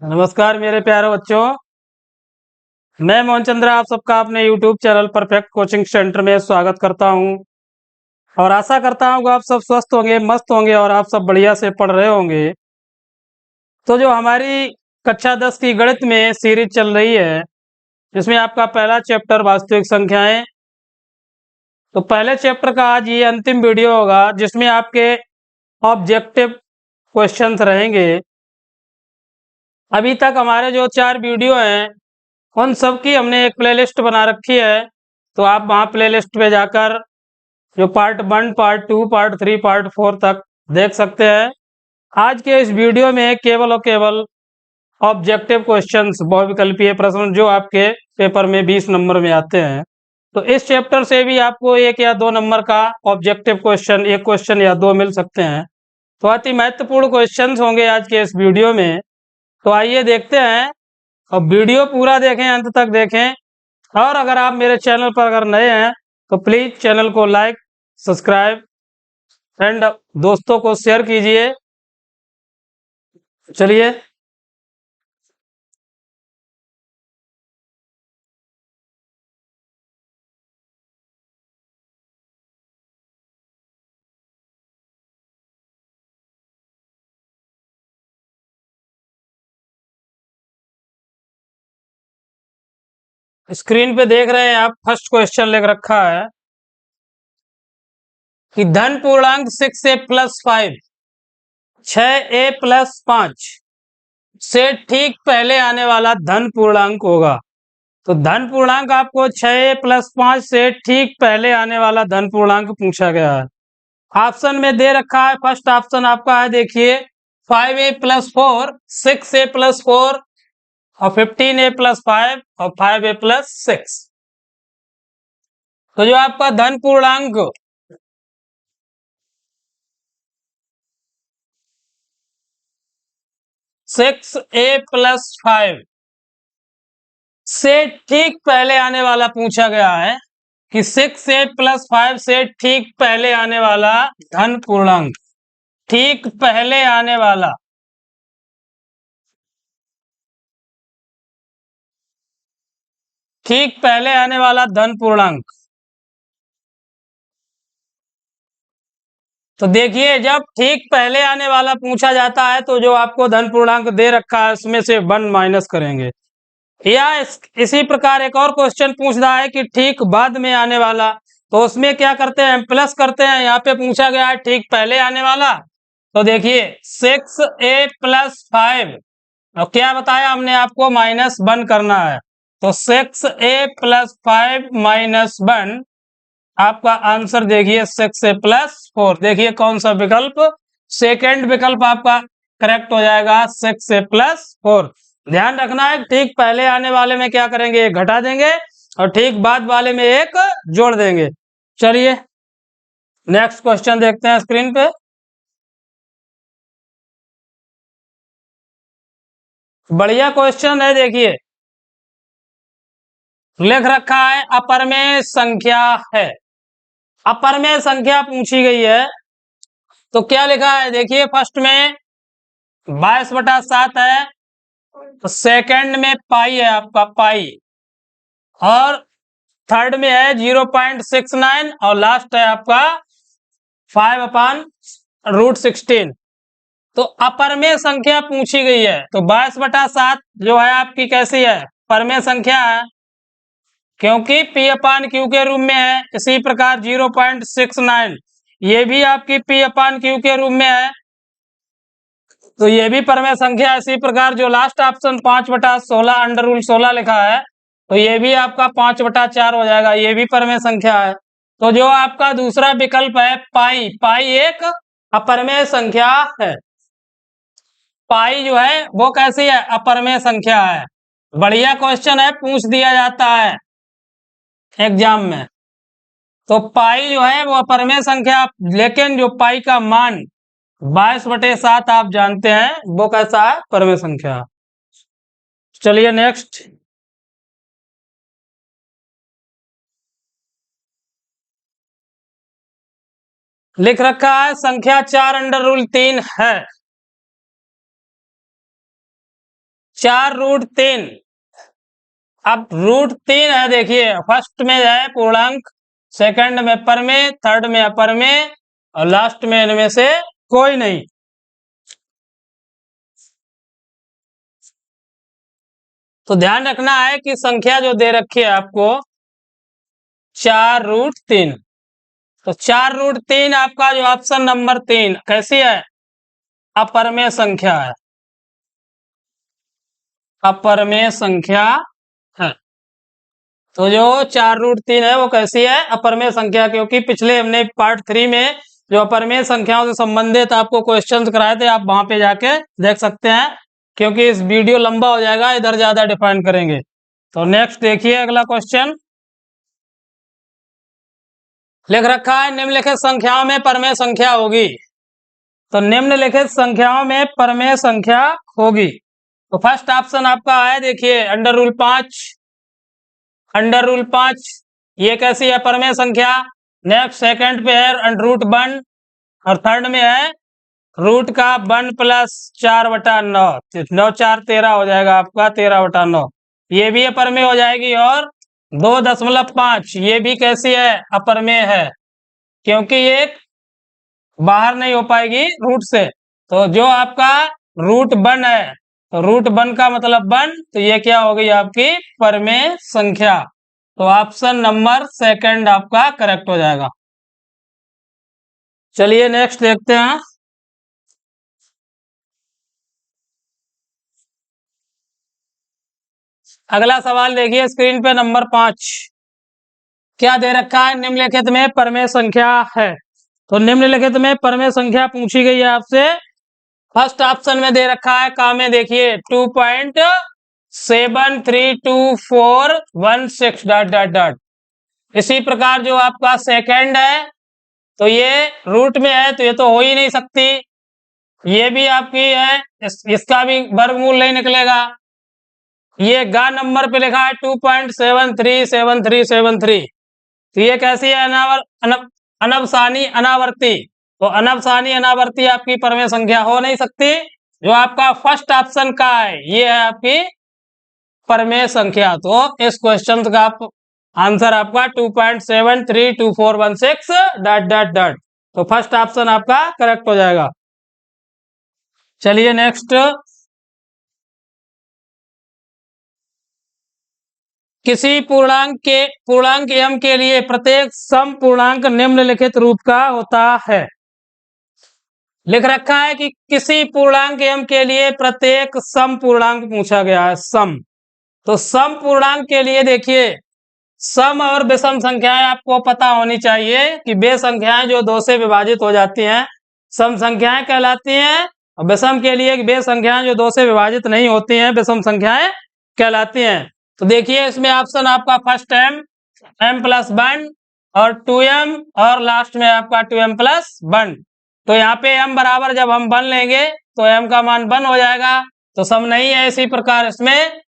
नमस्कार मेरे प्यारे बच्चों, मैं मोहन चंद्र आप सबका अपने YouTube channel perfect coaching centre में स्वागत करता हूं और आशा करता हूं कि आप सब स्वस्थ होंगे, मस्त होंगे और आप सब बढ़िया से पढ़ रहे होंगे। तो जो हमारी कक्षा 10 की गणित में सीरीज चल रही है, जिसमें आपका पहला चैप्टर वास्तविक संख्याएं, तो पहले चैप्टर का आज ये अंतिम वीडियो होगा जिसमें आपके ऑब्जेक्टिव क्वेश्चंस रहेंगे। अभी तक हमारे जो 4 वीडियो हैं उन सब की हमने एक प्लेलिस्ट बना रखी है, तो आप वहाँ प्लेलिस्ट पे जाकर जो पार्ट 1, पार्ट 2, पार्ट 3, पार्ट 4 तक देख सकते हैं। आज के इस वीडियो में केवल और केवल ऑब्जेक्टिव क्वेश्चंस, बहुविकल्पीय प्रश्न जो आपके पेपर में 20 नंबर में आते हैं, तो इस चैप्टर से भी आपको 1 या 2 नंबर का ऑब्जेक्टिव क्वेश्चन, 1 क्वेश्चन या 2 मिल सकते हैं। तो अति महत्वपूर्ण क्वेश्चन होंगे आज के इस वीडियो में। तो आइए देखते हैं और वीडियो पूरा देखें, अंत तक देखें। और अगर आप मेरे चैनल पर अगर नए हैं तो प्लीज चैनल को लाइक, सब्सक्राइब एंड दोस्तों को शेयर कीजिए। चलिए स्क्रीन पे देख रहे हैं आप, फर्स्ट क्वेश्चन लिख रखा है कि धन पूर्णांक 6a + 5 6a + 5 से ठीक पहले आने वाला धन पूर्णांक होगा। तो धन पूर्णांक आपको 6a + 5 से ठीक पहले आने वाला धन पूर्णांक पूछा गया है। ऑप्शन में दे रखा है, फर्स्ट ऑप्शन आपका है, देखिए 5a + 4, 6a + 4 और 15a + 5 और 5a + 6। तो जो आपका धन पूर्णांक 6a + 5 से ठीक पहले आने वाला पूछा गया है कि 6a + 5 से ठीक पहले आने वाला धन पूर्णांक, ठीक पहले आने वाला, ठीक पहले आने वाला धन पूर्णांक। तो देखिए, जब ठीक पहले आने वाला पूछा जाता है तो जो आपको धन पूर्णांक दे रखा है उसमें से 1 माइनस करेंगे। या इसी प्रकार एक और क्वेश्चन पूछ रहा है कि ठीक बाद में आने वाला, तो उसमें क्या करते हैं, प्लस करते हैं। यहाँ पे पूछा गया है ठीक पहले आने वाला, तो देखिए 6a + 5 और क्या बताया हमने आपको, -1 करना है। तो 6a + 5 - 1, आपका आंसर देखिए 6a + 4। देखिए कौन सा विकल्प, सेकंड विकल्प आपका करेक्ट हो जाएगा, 6a + 4। ध्यान रखना है, ठीक पहले आने वाले में क्या करेंगे, एक घटा देंगे और ठीक बाद वाले में एक जोड़ देंगे। चलिए नेक्स्ट क्वेश्चन देखते हैं स्क्रीन पे। बढ़िया क्वेश्चन है, देखिए लिख रखा है अपरमेय संख्या है। अपरमेय संख्या पूछी गई है, तो क्या लिखा है, देखिए फर्स्ट में 22/7 है, तो सेकंड में पाई है आपका पाई, और थर्ड में है 0.69 और लास्ट है आपका 5/√16। तो अपरमेय संख्या पूछी गई है, तो 22/7 जो है आपकी कैसी है, परमेय संख्या है, क्योंकि P/Q के रूप में है। इसी प्रकार 0.69 ये भी आपकी P/Q के रूप में है, तो ये भी परमेय संख्या है। इसी प्रकार जो लास्ट ऑप्शन 5/16 लिखा है, तो ये भी आपका 5/4 हो जाएगा, ये भी परमेय संख्या है। तो जो आपका दूसरा विकल्प है पाई, पाई एक अपरमेय संख्या है। पाई जो है वो कैसी है, अपरमेय संख्या है। बढ़िया क्वेश्चन है, पूछ दिया जाता है एग्जाम में। तो पाई जो है वो अपरमेय संख्या, लेकिन जो पाई का मान 22/7 आप जानते हैं वो कैसा है, परमेय संख्या। चलिए नेक्स्ट। लिख रखा है संख्या 4√3 है। 4√3। अब √3 है, देखिए फर्स्ट में है पूर्णांक, सेकंड में परमेय, थर्ड में अपरमेय और लास्ट में इनमें से कोई नहीं। तो ध्यान रखना है कि संख्या जो दे रखी है आपको 4√3, तो 4√3 आपका जो ऑप्शन नंबर 3 कैसी है, अपरमेय संख्या है, अपरमेय संख्या है। तो जो 4√3 है वो कैसी है, अपरमेय संख्या, क्योंकि पिछले हमने पार्ट 3 में जो अपरमेय संख्याओं से संबंधित आपको क्वेश्चंस कराए थे, आप वहां पे जाके देख सकते हैं, क्योंकि इस वीडियो लंबा हो जाएगा, इधर ज्यादा डिफाइन करेंगे। तो नेक्स्ट देखिए अगला क्वेश्चन लिख रखा है, निम्नलिखित संख्याओं में परमेय संख्या होगी। तो निम्नलिखित संख्याओं में परमेय संख्या होगी, तो फर्स्ट ऑप्शन आपका है, देखिए √5, √5 ये कैसी है, परमेय संख्या। नेक्स्ट सेकंड पे है √1 और थर्ड में है रूट का 1 + 4/9, 9 4 13 हो जाएगा आपका 13/9, ये भी अपरमेय हो जाएगी। और 2.5 ये भी कैसी है, अपरमेय है, क्योंकि ये बाहर नहीं हो पाएगी रूट से। तो जो आपका √1 है, तो √1 का मतलब 1, तो ये क्या हो गई आपकी परमेय संख्या। तो ऑप्शन नंबर सेकंड आपका करेक्ट हो जाएगा। चलिए नेक्स्ट देखते हैं। अगला सवाल देखिए स्क्रीन पे, नंबर 5 क्या दे रखा है, निम्नलिखित में परमेय संख्या है। तो निम्नलिखित में परमेय संख्या पूछी गई है आपसे। फर्स्ट ऑप्शन में दे रखा है का में, देखिए 2.7324116 ... इसी प्रकार जो आपका सेकंड है, तो ये रूट में है, तो ये तो हो ही नहीं सकती, ये भी आपकी है, इसका भी वर्गमूल नहीं निकलेगा। ये गा नंबर पे लिखा है 2.737373, तो ये कैसी है, अनवसानी अनावर्ती। तो अनवसानी अनावर्ती आपकी परमेय संख्या हो नहीं सकती। जो आपका फर्स्ट ऑप्शन का है, ये है आपकी परमेय संख्या। तो इस क्वेश्चन का आंसर आपका 2.732416 ... तो फर्स्ट ऑप्शन आपका करेक्ट हो जाएगा। चलिए नेक्स्ट, किसी पूर्णांक m के लिए प्रत्येक सम पूर्णांक निम्नलिखित रूप का होता है। लिख रखा है कि किसी पूर्णांक m के लिए प्रत्येक सम पूर्णांक पूछा गया है, सम। तो सम पूर्णांक के लिए देखिए, सम और विषम संख्याएं आपको पता होनी चाहिए कि वे संख्याएं जो 2 से विभाजित हो जाती हैं सम संख्याएं कहलाती हैं, और विषम के लिए वे संख्याएं जो 2 से विभाजित नहीं होती हैं विषम संख्याएं कहलाती हैं। तो देखिए इसमें ऑप्शन आपका फर्स्ट m+1 और 2m और लास्ट में आपका 2m+1। तो यहाँ पे m बराबर जब हम 1 लेंगे तो m का मान 1 हो जाएगा, तो सम नहीं है। इसी प्रकार इसमें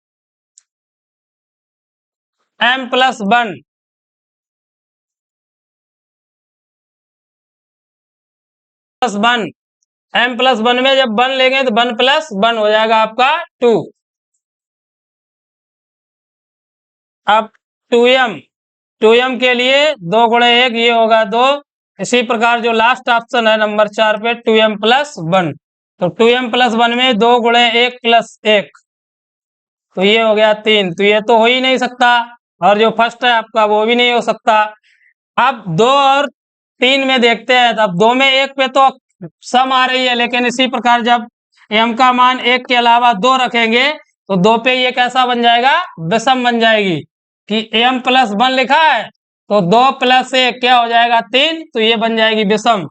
m+1 m+1 में जब 1 लेंगे तो 1+1 हो जाएगा आपका 2। अब 2m के लिए 2 × 1 ये होगा 2। इसी प्रकार जो लास्ट ऑप्शन है नंबर 4 पे 2m+1, तो 2m+1 में 2 × 1 + 1, तो ये हो गया 3। तो ये तो हो ही नहीं सकता, और जो फर्स्ट है आपका वो भी नहीं हो सकता। अब 2 और 3 में देखते हैं, तो अब 2 में 1 पे तो सम आ रही है, लेकिन इसी प्रकार जब m का मान 1 के अलावा 2 रखेंगे तो 2 पे ये कैसा बन जाएगा, विषम बन जाएगी। कि m+1 लिखा है तो 2 + 1 क्या हो जाएगा, 3, तो ये बन जाएगी विषम।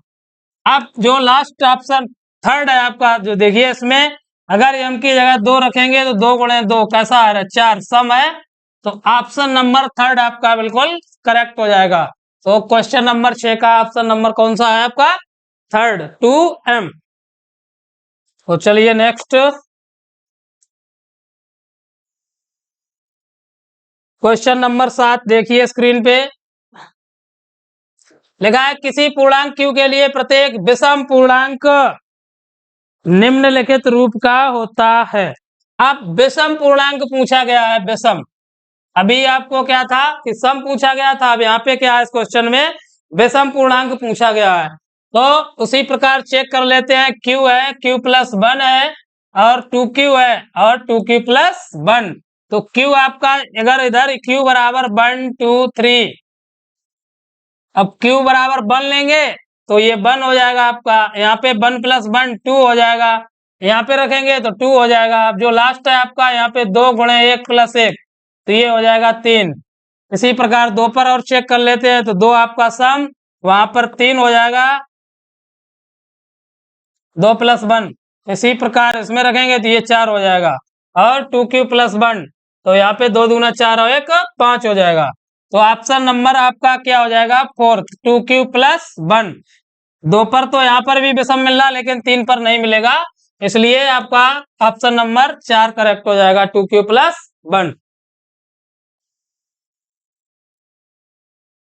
अब जो लास्ट ऑप्शन थर्ड है आपका, जो देखिए इसमें अगर m की जगह 2 रखेंगे तो 2 × 2 कैसा आ रहा है, 4, सम है। तो ऑप्शन नंबर थर्ड आपका बिल्कुल करेक्ट हो जाएगा। तो क्वेश्चन नंबर 6 का ऑप्शन नंबर कौन सा है आपका, थर्ड, 2m। तो चलिए नेक्स्ट क्वेश्चन नंबर 7 देखिए स्क्रीन पे, लिखा है किसी पूर्णांक q के लिए प्रत्येक विषम पूर्णांक निम्नलिखित रूप का होता है। अब विषम पूर्णांक पूछा गया है, विषम। अभी आपको क्या था कि सम पूछा गया था, अब यहाँ पे क्या है इस क्वेश्चन में विषम पूर्णांक पूछा गया है। तो उसी प्रकार चेक कर लेते हैं, क्यू है, क्यू प्लस वन है और टू क्यू है और टू क्यू प्लस वन। तो क्यू आपका अगर इधर क्यू बराबर वन टू थ्री, अब क्यू बराबर वन लेंगे तो ये वन हो जाएगा आपका, यहाँ पे वन प्लस वन टू हो जाएगा, यहाँ पे रखेंगे तो टू हो जाएगा। अब जो लास्ट है आपका यहाँ पे दो गुणे एक प्लस एक, तो ये हो जाएगा तीन। इसी प्रकार दो पर और चेक कर लेते हैं, तो दो आपका सम, वहां पर तीन हो जाएगा, दो प्लस वन। इसी प्रकार इसमें रखेंगे तो ये चार हो जाएगा और टू क्यू प्लस वन, तो यहाँ पे दो दूना चार और एक पांच हो जाएगा। तो ऑप्शन नंबर आपका क्या हो जाएगा, fourth, two Q plus one. दो पर तो यहाँ पर भी विषम मिल रहा लेकिन तीन पर नहीं मिलेगा, इसलिए आपका ऑप्शन नंबर चार करेक्ट हो जाएगा, two Q plus one.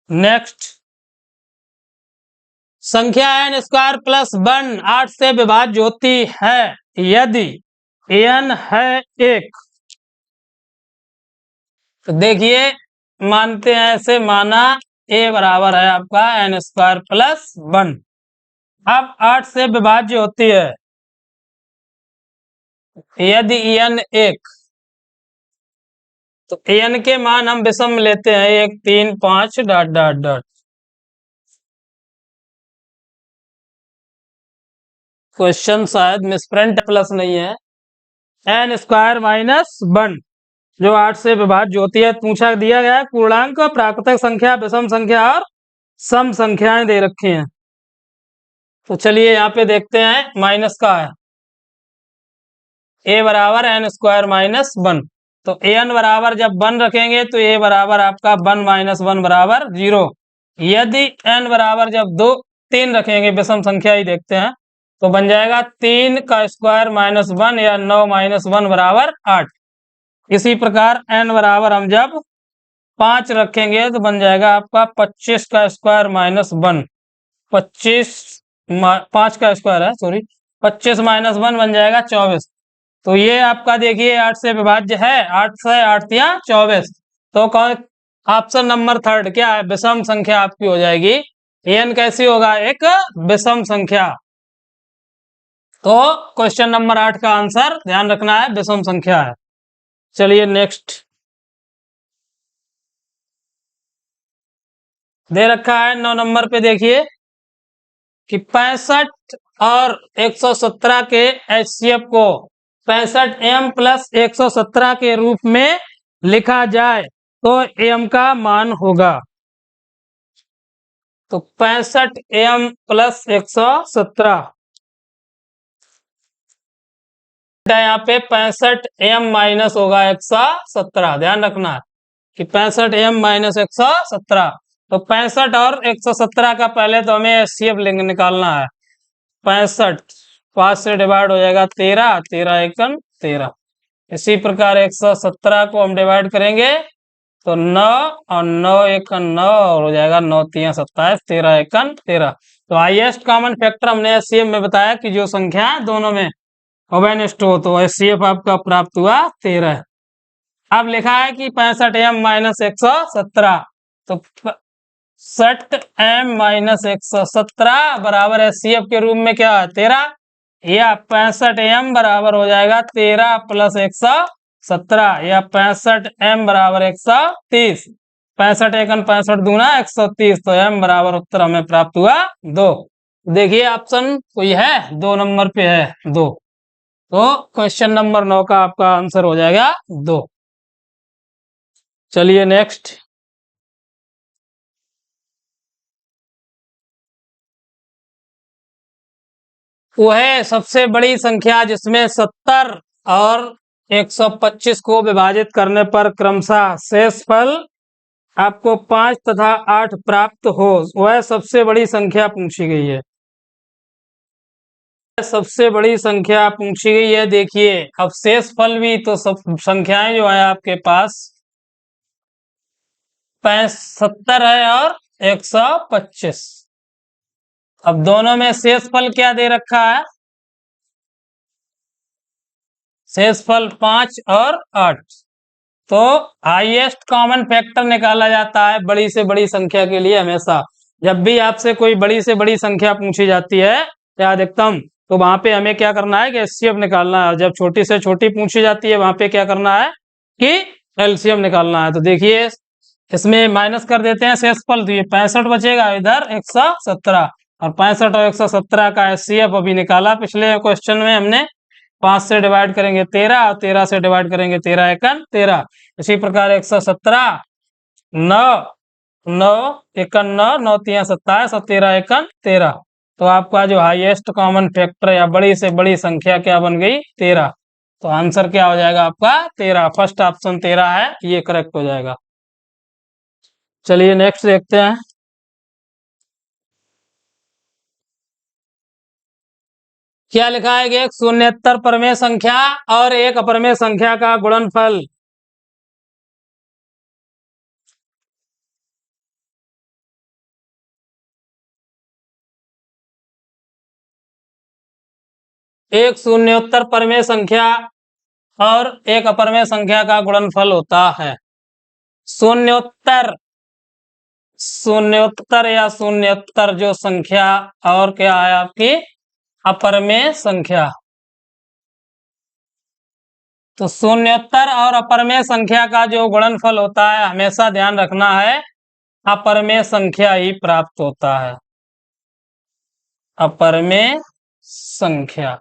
Next, संख्या एन स्क्वायर प्लस वन आठ से विभाज्य होती है यदि एन है एक। तो देखिए, मानते हैं ऐसे, माना ए बराबर है आपका एन स्क्वायर प्लस वन। अब आठ से विभाज्य होती है यदि एन एक, तो एन के मान हम विषम लेते हैं, एक तीन पांच डॉट डॉट डॉट। क्वेश्चन शायद मिसप्रिंट प्लस नहीं है, एन स्क्वायर माइनस वन जो आठ से विभाज्य होती है। पूछा दिया गया है पूर्णांक, प्राकृतिक संख्या, विषम संख्या और सम संख्याएं दे रखी हैं। तो चलिए यहाँ पे देखते हैं, माइनस का है, ए बराबर एन स्क्वायर माइनस वन। तो एन बराबर जब वन रखेंगे तो ए बराबर आपका वन माइनस वन बराबर जीरो। यदि एन बराबर जब दो तीन रखेंगे, विषम संख्या ही देखते हैं, तो बन जाएगा तीन का स्क्वायर माइनस वन या नौ माइनस वन बराबर आठ। इसी प्रकार एन बराबर हम जब पांच रखेंगे तो बन जाएगा आपका पच्चीस का स्क्वायर माइनस वन, पच्चीस पांच का स्क्वायर है सॉरी, पच्चीस माइनस वन बन जाएगा चौबीस। तो ये आपका देखिए आठ से विभाज्य है, आठ से आठ या चौबीस। तो कौन, ऑप्शन नंबर थर्ड क्या है, विषम संख्या आपकी हो जाएगी। एन कैसी होगा, एक विषम संख्या। तो क्वेश्चन नंबर आठ का आंसर ध्यान रखना है, विषम संख्या है। चलिए नेक्स्ट, दे रखा है 9 नंबर पे, देखिए कि 65 और 117 के एचसीएफ को 65 एम प्लस 117 के रूप में लिखा जाए तो एम का मान होगा। तो 65 एम प्लस 117, यहाँ पे 65 एम माइनस होगा 117, ध्यान रखना है कि 65 एम माइनस 117। तो 65 और 117 का पहले तो हमें एचसीएफ निकालना है। 65 पांच से डिवाइड हो जाएगा 13, 13 एकन 13। इसी प्रकार 117 को हम डिवाइड करेंगे तो 9 और 9 एकन 9 और हो जाएगा 9 3 27, 13 एकन 13। तो हाईएस्ट कॉमन फैक्टर हमने एचसीएफ में बताया कि जो संख्या दोनों में ओवेनेस्ट हो, तो एचसीएफ आपका प्राप्त हुआ 13। अब लिखा है कि 65 एम माइनस 117, तो 60 एम माइनस 117 बराबर एचसीएफ के रूप में क्या है 13, या 65 एम बराबर हो जाएगा 13 प्लस 117, या 65 एम बराबर 130, 65 एकन 65 दूना 130, तो एम बराबर उत्तर हमें प्राप्त हुआ 2। देखिए ऑप्शन कोई है, 2 नंबर पे है 2, तो क्वेश्चन नंबर 9 का आपका आंसर हो जाएगा 2। चलिए नेक्स्ट, वो है सबसे बड़ी संख्या जिसमें 70 और 125 को विभाजित करने पर क्रमशः शेषफल आपको 5 तथा 8 प्राप्त हो, वह सबसे बड़ी संख्या पूछी गई है। सबसे बड़ी संख्या पूछी गई है। देखिए अब शेषफल भी, तो सब संख्याएं जो है आपके पास 70 है और 125। अब दोनों में शेषफल क्या दे रखा है, शेषफल 5 और 8। तो हाईएस्ट कॉमन फैक्टर निकाला जाता है बड़ी से बड़ी संख्या के लिए हमेशा। जब भी आपसे कोई बड़ी से बड़ी संख्या पूछी जाती है या अधिकतम, तो वहां पे हमें क्या करना है कि एचसीएफ निकालना है। जब छोटी से छोटी पूछी जाती है वहां पे क्या करना है कि एलसीएम निकालना है। तो देखिए इसमें माइनस कर देते हैं शेषफल, तो ये 65 बचेगा, इधर 117, और 65 और 117 का एचसीएफ अभी निकाला पिछले क्वेश्चन में हमने। 5 से डिवाइड करेंगे 13, और 13 से डिवाइड करेंगे 13 एकन 13। इसी प्रकार 117, 9 9 एकन 9, 9 तिया 27 और 13 एकन 13। तो आपका जो हाईएस्ट कॉमन फैक्टर या बड़ी से बड़ी संख्या क्या बन गई? 13। तो आंसर क्या हो जाएगा आपका? 13। फर्स्ट ऑप्शन 13 है, ये करेक्ट हो जाएगा। चलिए नेक्स्ट देखते हैं। क्या लिखा है कि एक शून्येतर परमेय संख्या और एक अपरमेय संख्या का गुणनफल एक शून्योत्तर परमेय संख्या और एक अपरमेय संख्या का गुणनफल होता है। शून्योत्तर शून्योत्तर या शून्योत्तर जो संख्या और क्या है आपकी अपरमेय संख्या। तो शून्योत्तर और अपरमेय संख्या का जो गुणनफल होता है हमेशा ध्यान रखना है अपरमेय संख्या ही प्राप्त होता है। अपरमेय संख्या,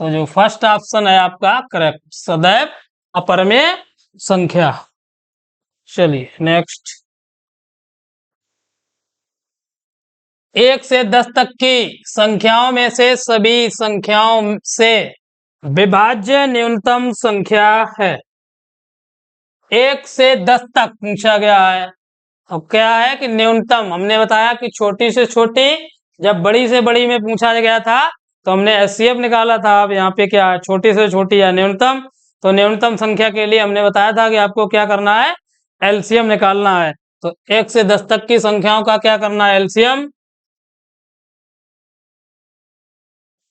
तो जो फर्स्ट ऑप्शन है आपका करेक्ट, सदैव अपरमेय संख्या। चलिए नेक्स्ट। 1 से 10 तक की संख्याओं में से सभी संख्याओं से विभाज्य न्यूनतम संख्या है। 1 से 10 तक पूछा गया है। अब क्या है कि न्यूनतम, हमने बताया कि छोटी से छोटी, जब बड़ी से बड़ी में पूछा गया था तो हमने एचसीएफ निकाला था। अब यहाँ पे क्या है, छोटी से छोटी या न्यूनतम। तो न्यूनतम संख्या के लिए हमने बताया था कि आपको क्या करना है, एलसीएम निकालना है। तो 1 से 10 तक की संख्याओं का क्या करना है, एलसीएम।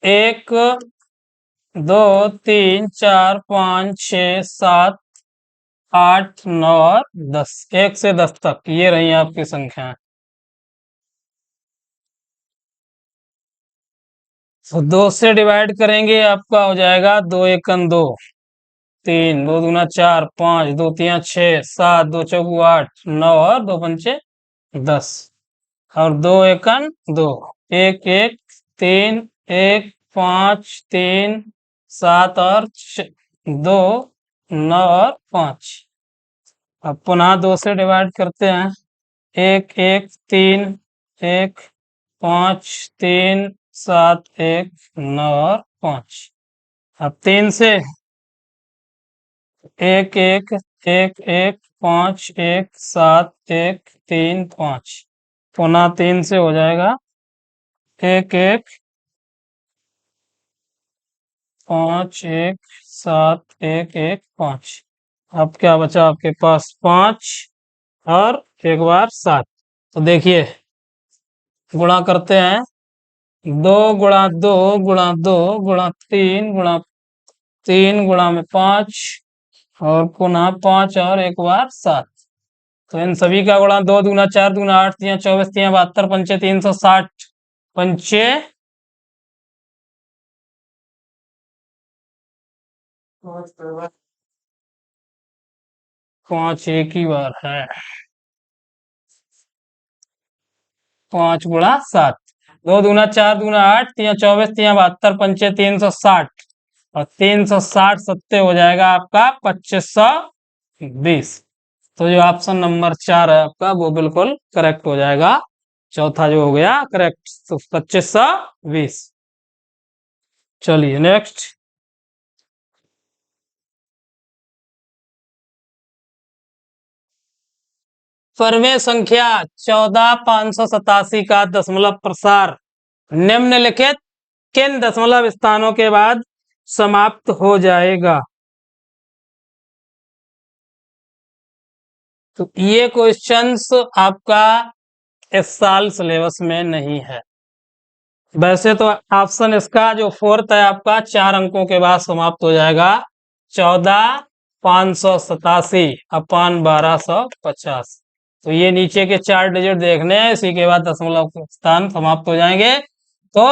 1 2 3 4 5 6 7 8 9 और 10, 1 से 10 तक ये रही आपकी संख्या। तो 2 से डिवाइड करेंगे आपका हो जाएगा 2 एकन 2, 3 2 दूना 4 5 2 तिया 6 7 2 चौगु 8 9 और 2 पंचे 10, और 2 एकन 2, 1 1 3 1 5 3 7 और 2 9 और 5। अब पुनः 2 से डिवाइड करते हैं। 1 1 3 1 5 3 7 1 9 और 5। अब 3 से 1 1 1 1 5 1 7 1 3 5। पुनः 3 से हो जाएगा 1 1 5 1 7 1 1 5। अब क्या बचा आपके पास, 5 और एक बार 7। तो देखिए गुणा करते हैं, 2 गुणा 2 गुणा 2 गुणा 3 गुणा 3 गुणा में 5 और पुनः 5 और एक बार 7। तो इन सभी का गुणा 2 दूना 4 दूना 8 तिया 24 तिया 72 पंचे 360 पंचे 5 एक ही बार है, 5 गुणा 7, 2 दूना 4 दूना 8 तिया 24 तिया 72 पंचे 360, और 360 सत्ते हो जाएगा आपका 2520। तो जो ऑप्शन नंबर 4 है आपका वो बिल्कुल करेक्ट हो जाएगा। चौथा जो हो गया करेक्ट, तो 2520। चलिए नेक्स्ट। परमेय संख्या 14587 का दशमलव प्रसार निम्नलिखित किन दशमलव स्थानों के बाद समाप्त हो जाएगा? तो ये क्वेश्चंस आपका इस साल सिलेबस में नहीं है। वैसे तो ऑप्शन इसका जो फोर्थ है आपका 4 अंकों के बाद समाप्त हो जाएगा। 14,587 अपान 1250। तो ये नीचे के 4 डिजिट देखने हैं, इसी के बाद दशमलव स्थान समाप्त हो जाएंगे। तो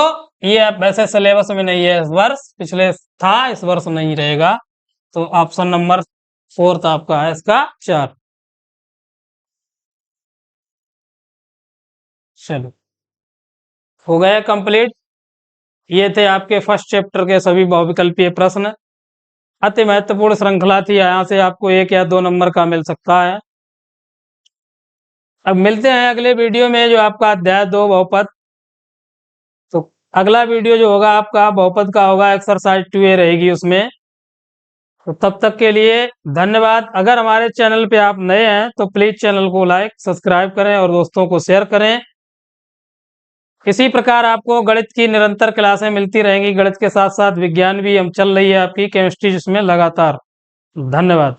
ये वैसे सिलेबस में नहीं है इस वर्ष, पिछले था, इस वर्ष नहीं रहेगा। तो ऑप्शन नंबर फोर्थ आपका है इसका 4। चलो, हो गया कंप्लीट। ये थे आपके फर्स्ट चैप्टर के सभी बहुविकल्पीय प्रश्न। अति महत्वपूर्ण श्रृंखला थी, यहाँ से आपको 1 या 2 नंबर का मिल सकता है। अब मिलते हैं अगले वीडियो में, जो आपका अध्याय 2 बहुपद। तो अगला वीडियो जो होगा आपका बहुपद का होगा, एक्सरसाइज 2A रहेगी उसमें। तो तब तक के लिए धन्यवाद। अगर हमारे चैनल पे आप नए हैं तो प्लीज चैनल को लाइक सब्सक्राइब करें और दोस्तों को शेयर करें। इसी प्रकार आपको गणित की निरंतर क्लासें मिलती रहेंगी। गणित के साथ साथ विज्ञान भी हम चल रही है आपकी, केमिस्ट्री जिसमें लगातार। धन्यवाद।